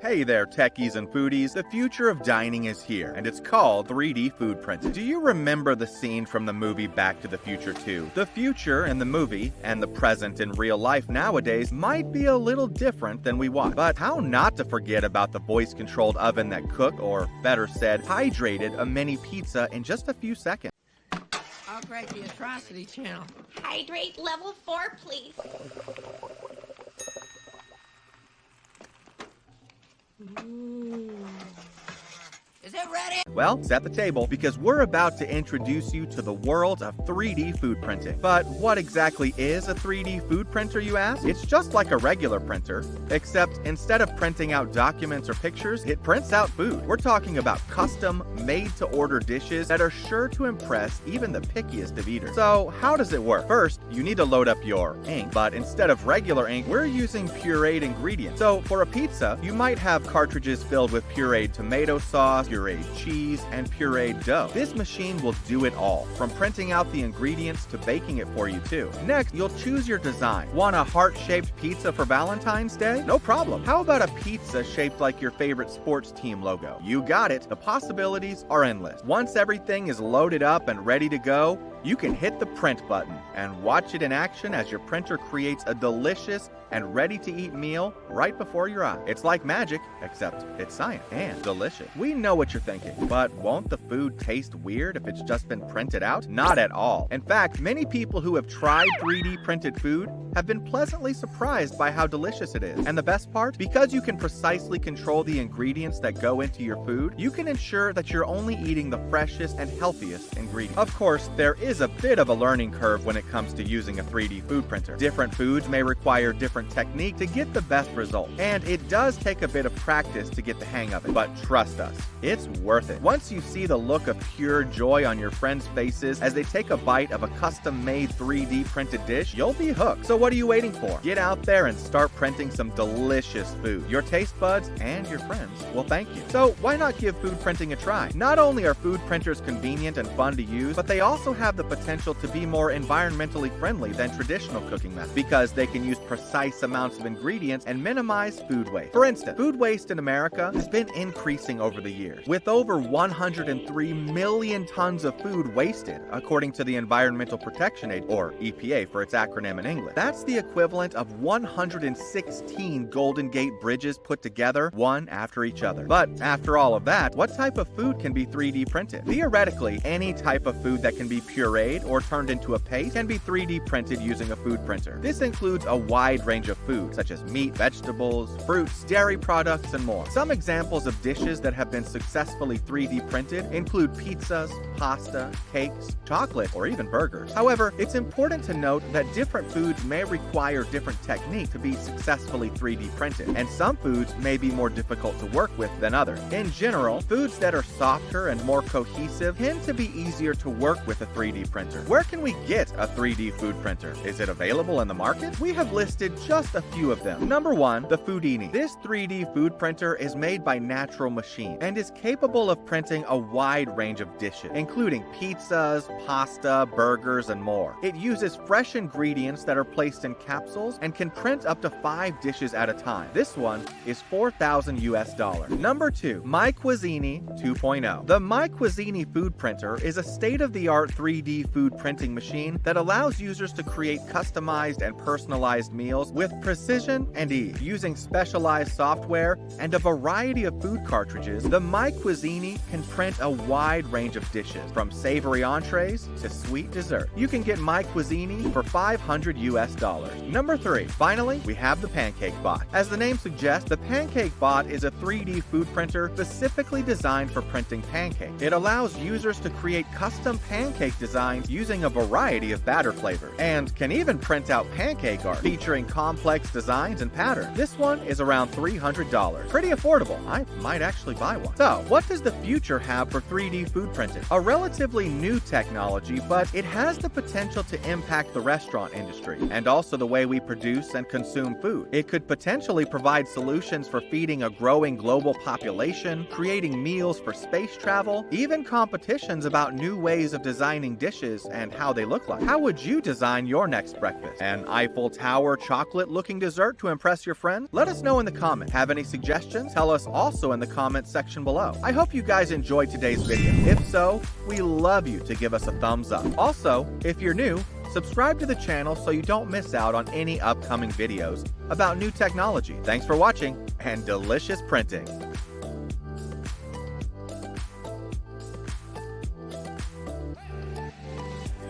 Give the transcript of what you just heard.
Hey there, techies and foodies. The future of dining is here, and it's called 3D food printing. Do you remember the scene from the movie Back to the Future 2? The future in the movie and the present in real life nowadays might be a little different than we want. But how not to forget about the voice-controlled oven that cooked, or better said, hydrated a mini pizza in just a few seconds? Upgrade the atrocity channel. Hydrate level 4, please. Is it ready? Well, set the table, because we're about to introduce you to the world of 3D food printing. But what exactly is a 3D food printer, you ask? It's just like a regular printer, except instead of printing out documents or pictures, it prints out food. We're talking about custom, made-to-order dishes that are sure to impress even the pickiest of eaters. So, how does it work? First, you need to load up your ink, but instead of regular ink, we're using pureed ingredients. So, for a pizza, you might have cartridges filled with pureed tomato sauce, pureed cheese, and pureed dough. This machine will do it all, from printing out the ingredients to baking it for you too. Next, you'll choose your design. Want a heart-shaped pizza for Valentine's Day? No problem. How about a pizza shaped like your favorite sports team logo? You got it. The possibilities are endless. Once everything is loaded up and ready to go, you can hit the print button and watch it in action as your printer creates a delicious and ready-to-eat meal right before your eyes. It's like magic, except it's science and delicious. We know what you're thinking, but won't the food taste weird if it's just been printed out? Not at all. In fact, many people who have tried 3D printed food have been pleasantly surprised by how delicious it is. And the best part? Because you can precisely control the ingredients that go into your food, you can ensure that you're only eating the freshest and healthiest ingredients. Of course, there is a bit of a learning curve when it comes to using a 3D food printer. Different foods may require different technique to get the best result, and it does take a bit of practice to get the hang of it. But trust us, it's worth it. Once you see the look of pure joy on your friends' faces as they take a bite of a custom-made 3D printed dish, you'll be hooked. So what are you waiting for? Get out there and start printing some delicious food. Your taste buds and your friends will thank you. So why not give food printing a try? Not only are food printers convenient and fun to use, but they also have the potential to be more environmentally friendly than traditional cooking methods, because they can use precise amounts of ingredients and minimize food waste. For instance, food waste in America has been increasing over the years, with over 103 million tons of food wasted, according to the Environmental Protection Agency, or EPA for its acronym in English. That's the equivalent of 116 Golden Gate bridges put together, one after each other. But after all of that, what type of food can be 3D printed? Theoretically, any type of food that can be pureed or turned into a paste can be 3D printed using a food printer. This includes a wide range of foods, such as meat, vegetables, fruits, dairy products, and more. Some examples of dishes that have been successfully 3D printed include pizzas, pasta, cakes, chocolate, or even burgers. However, it's important to note that different foods may require different technique to be successfully 3D printed, and some foods may be more difficult to work with than others. In general, foods that are softer and more cohesive tend to be easier to work with a 3D printer. Where can we get a 3D food printer? Is it available in the market? We have listed just a few of them. Number 1, the Foodini. This 3D food printer is made by Natural Machine and is capable of printing a wide range of dishes, including pizzas, pasta, burgers, and more. It uses fresh ingredients that are placed in capsules and can print up to 5 dishes at a time. This one is $4,000 US. Number 2, My Cuisini 2.0. The My Cuisini food printer is a state-of-the-art 3D food printing machine that allows users to create customized and personalized meals with precision and ease. Using specialized software and a variety of food cartridges, the My Cuisini can print a wide range of dishes, from savory entrees to sweet dessert. You can get My Cuisini for $500 US. Number 3, finally, we have the Pancake Bot. As the name suggests, the Pancake Bot is a 3D food printer specifically designed for printing pancakes. It allows users to create custom pancake designs using a variety of batter flavors, and can even print out pancake art featuring complex designs and patterns. This one is around $300. Pretty affordable. I might actually buy one. So, what does the future have for 3D food printing? A relatively new technology, but it has the potential to impact the restaurant industry and also the way we produce and consume food. It could potentially provide solutions for feeding a growing global population, creating meals for space travel, even competitions about new ways of designing dishes and how they look like. How would you design your next breakfast? An Eiffel Tower chocolate-looking dessert to impress your friends? Let us know in the comments. Have any suggestions? Tell us also in the comments section below. I hope you guys enjoyed today's video. If so, we love you to give us a thumbs up. Also, if you're new, subscribe to the channel so you don't miss out on any upcoming videos about new technology. Thanks for watching, and delicious printing!